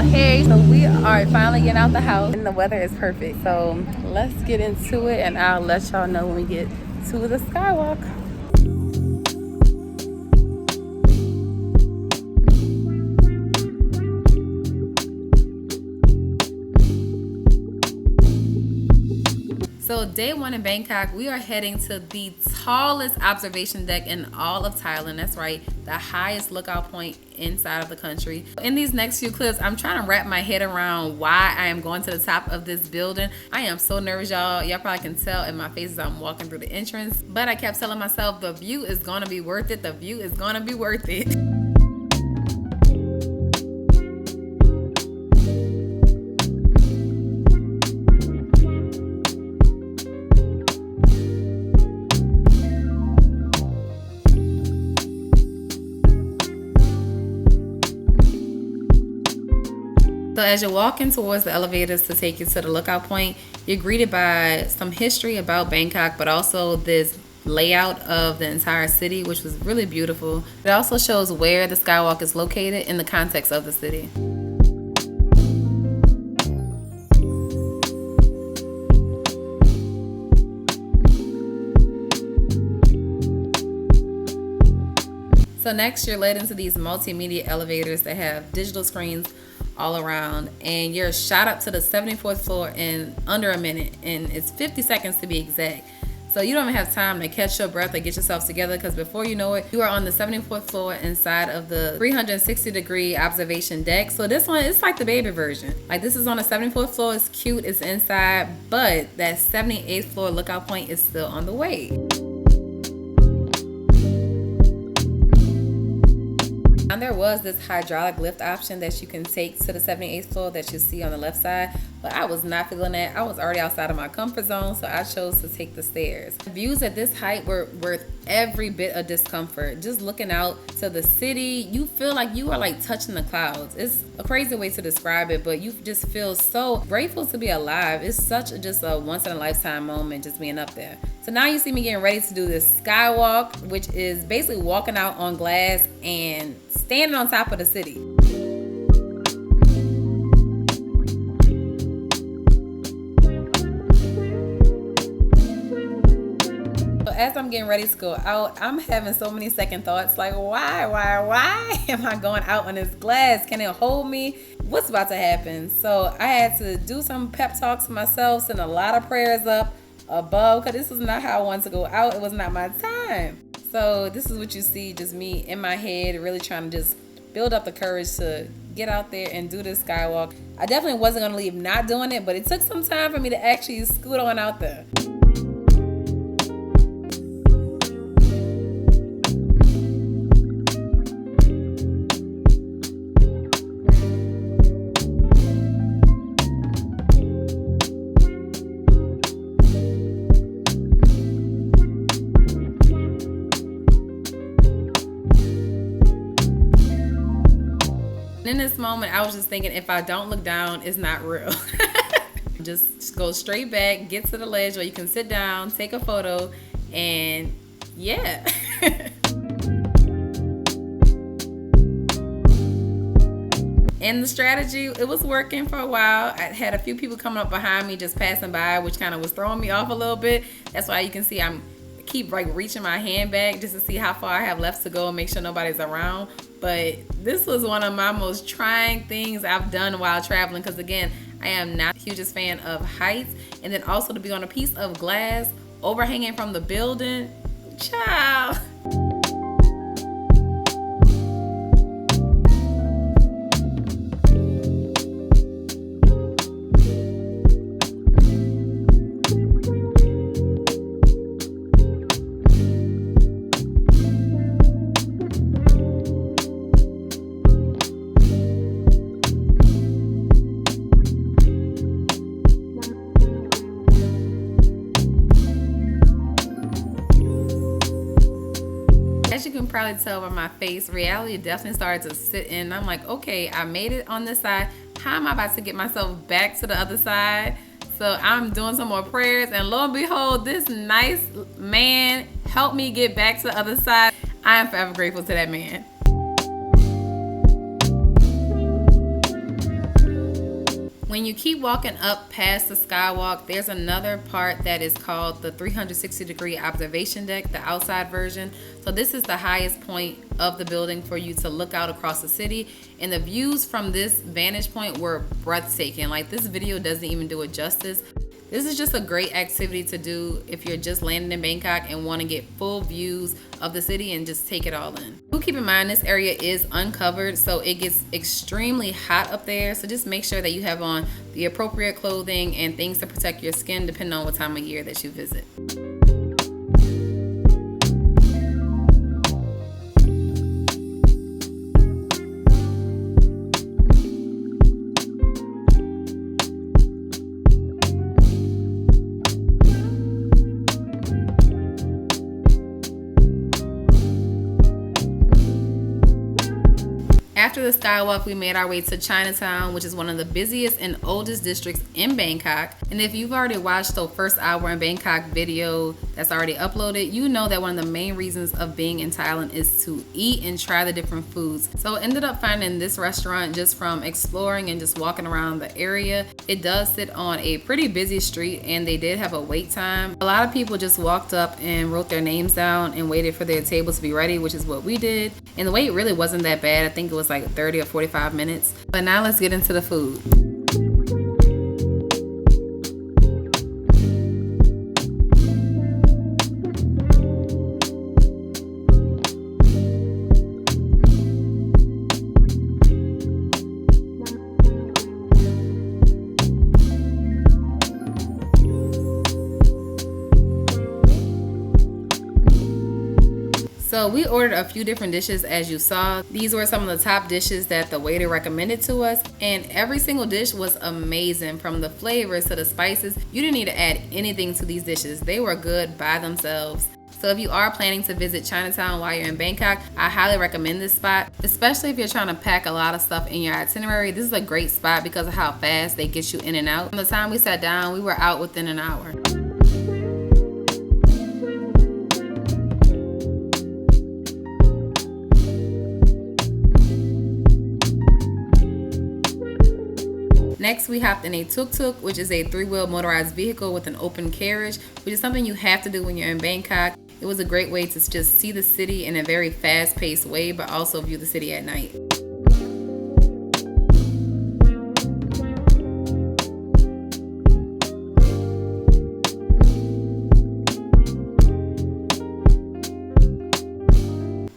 Hey, so we are finally getting out the house and the weather is perfect, so let's get into it and I'll let y'all know when we get to the skywalk. So day one in Bangkok, we are heading to the tallest observation deck in all of Thailand. That's right, the highest lookout point inside of the country. In these next few clips, I'm trying to wrap my head around why I am going to the top of this building. I am so nervous, y'all. Y'all probably can tell in my face as I'm walking through the entrance. But I kept telling myself the view is gonna be worth it. The view is gonna be worth it. So as you're walking towards the elevators to take you to the lookout point, you're greeted by some history about Bangkok, but also this layout of the entire city, which was really beautiful. It also shows where the skywalk is located in the context of the city. So next, you're led into these multimedia elevators that have digital screens all around, and you're shot up to the 74th floor in under a minute, and it's 50 seconds to be exact. So you don't even have time to catch your breath or get yourself together, because before you know it, you are on the 74th floor inside of the 360-degree observation deck. So this one, it's like the baby version. Like, this is on the 74th floor, it's cute, it's inside, but that 78th floor lookout point is still on the way. And there was this hydraulic lift option that you can take to the 78th floor that you see on the left side, but I was not feeling that. I was already outside of my comfort zone, so I chose to take the stairs. The views at this height were worth every bit of discomfort. Just looking out to the city, you feel like you are like touching the clouds. It's a crazy way to describe it, but you just feel so grateful to be alive. It's such just a once in a lifetime moment just being up there. So now you see me getting ready to do this skywalk, which is basically walking out on glass and standing on top of the city. So as I'm getting ready to go out, I'm having so many second thoughts, like why am I going out on this glass? Can it hold me? What's about to happen? So I had to do some pep talks to myself, send a lot of prayers up above, because this was not how I wanted to go out. It was not my time. So this is what you see, just me in my head, really trying to just build up the courage to get out there and do this skywalk. I definitely wasn't going to leave not doing it, but it took some time for me to actually scoot on out there. In this moment, I was just thinking, if I don't look down, it's not real. Just go straight back, get to the ledge where you can sit down, take a photo, and yeah. And the strategy, it was working for a while. I had a few people coming up behind me just passing by, which kind of was throwing me off a little bit. That's why you can see I keep like reaching my hand back just to see how far I have left to go and make sure nobody's around. But this was one of my most trying things I've done while traveling, because again, I am not the hugest fan of heights, and then also to be on a piece of glass overhanging from the building, child. you can probably tell by my face, reality definitely started to sit in. I'm like, okay, I made it on this side. How am I about to get myself back to the other side? So I'm doing some more prayers, and lo and behold, this nice man helped me get back to the other side. I am forever grateful to that man. When you keep walking up past the skywalk, there's another part that is called the 360-degree observation deck, the outside version. So this is the highest point of the building for you to look out across the city. And the views from this vantage point were breathtaking. Like, this video doesn't even do it justice. This is just a great activity to do if you're just landing in Bangkok and want to get full views of the city and just take it all in. Do keep in mind this area is uncovered, so it gets extremely hot up there. So just make sure that you have on the appropriate clothing and things to protect your skin depending on what time of year that you visit. After the skywalk, we made our way to Chinatown, which is one of the busiest and oldest districts in Bangkok. And if you've already watched the first hour in Bangkok video that's already uploaded, you know that one of the main reasons of being in Thailand is to eat and try the different foods. So I ended up finding this restaurant just from exploring and just walking around the area. It does sit on a pretty busy street, and they did have a wait time. A lot of people just walked up and wrote their names down and waited for their table to be ready, which is what we did. And the wait really wasn't that bad. I think it was like 30 or 45 minutes. But now let's get into the food. So we ordered a few different dishes, as you saw. These were some of the top dishes that the waiter recommended to us, and every single dish was amazing, from the flavors to the spices. You didn't need to add anything to these dishes. They were good by themselves. So if you are planning to visit Chinatown while you're in Bangkok, I highly recommend this spot, especially if you're trying to pack a lot of stuff in your itinerary. This is a great spot because of how fast they get you in and out. From the time we sat down, we were out within an hour. Next, we hopped in a tuk-tuk, which is a 3-wheel motorized vehicle with an open carriage, which is something you have to do when you're in Bangkok. It was a great way to just see the city in a very fast-paced way, but also view the city at night.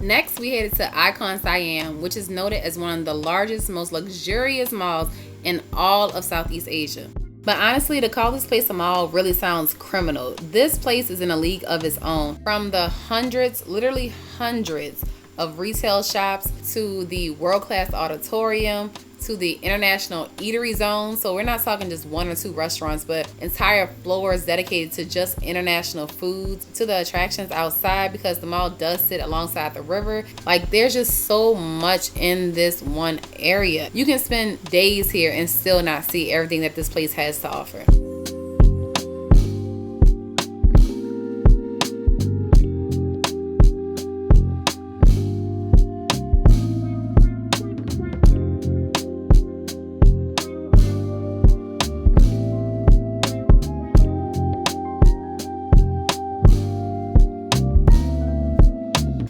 Next, we headed to ICONSIAM, which is noted as one of the largest, most luxurious malls in all of Southeast Asia. But honestly, to call this place a mall really sounds criminal. This place is in a league of its own. From the hundreds, literally hundreds of retail shops to the world-class auditorium to the international eatery zone. So we're not talking just 1 or 2 restaurants, but entire floors dedicated to just international foods, to the attractions outside, because the mall does sit alongside the river. Like, there's just so much in this one area. You can spend days here and still not see everything that this place has to offer.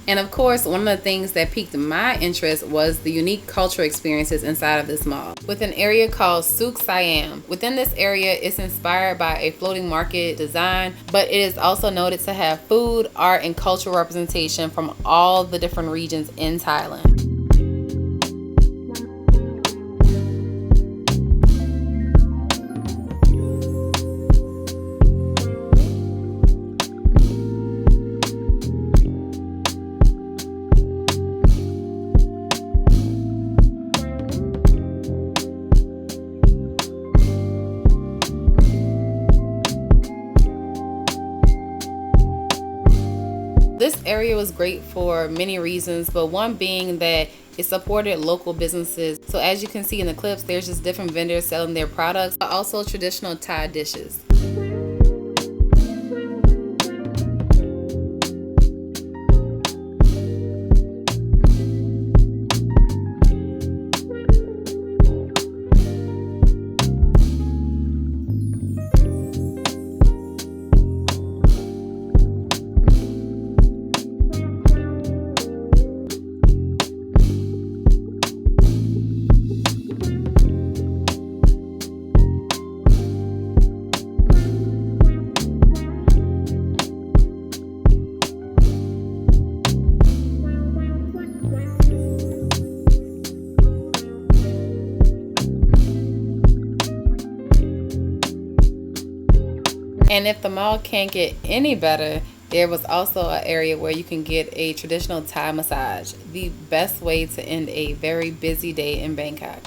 And of course, one of the things that piqued my interest was the unique cultural experiences inside of this mall, with an area called Souk Siam. Within this area, it's inspired by a floating market design, but it is also noted to have food, art, and cultural representation from all the different regions in Thailand. This area was great for many reasons, but one being that it supported local businesses. So as you can see in the clips, there's just different vendors selling their products, but also traditional Thai dishes. And if the mall can't get any better, there was also an area where you can get a traditional Thai massage, the best way to end a very busy day in Bangkok.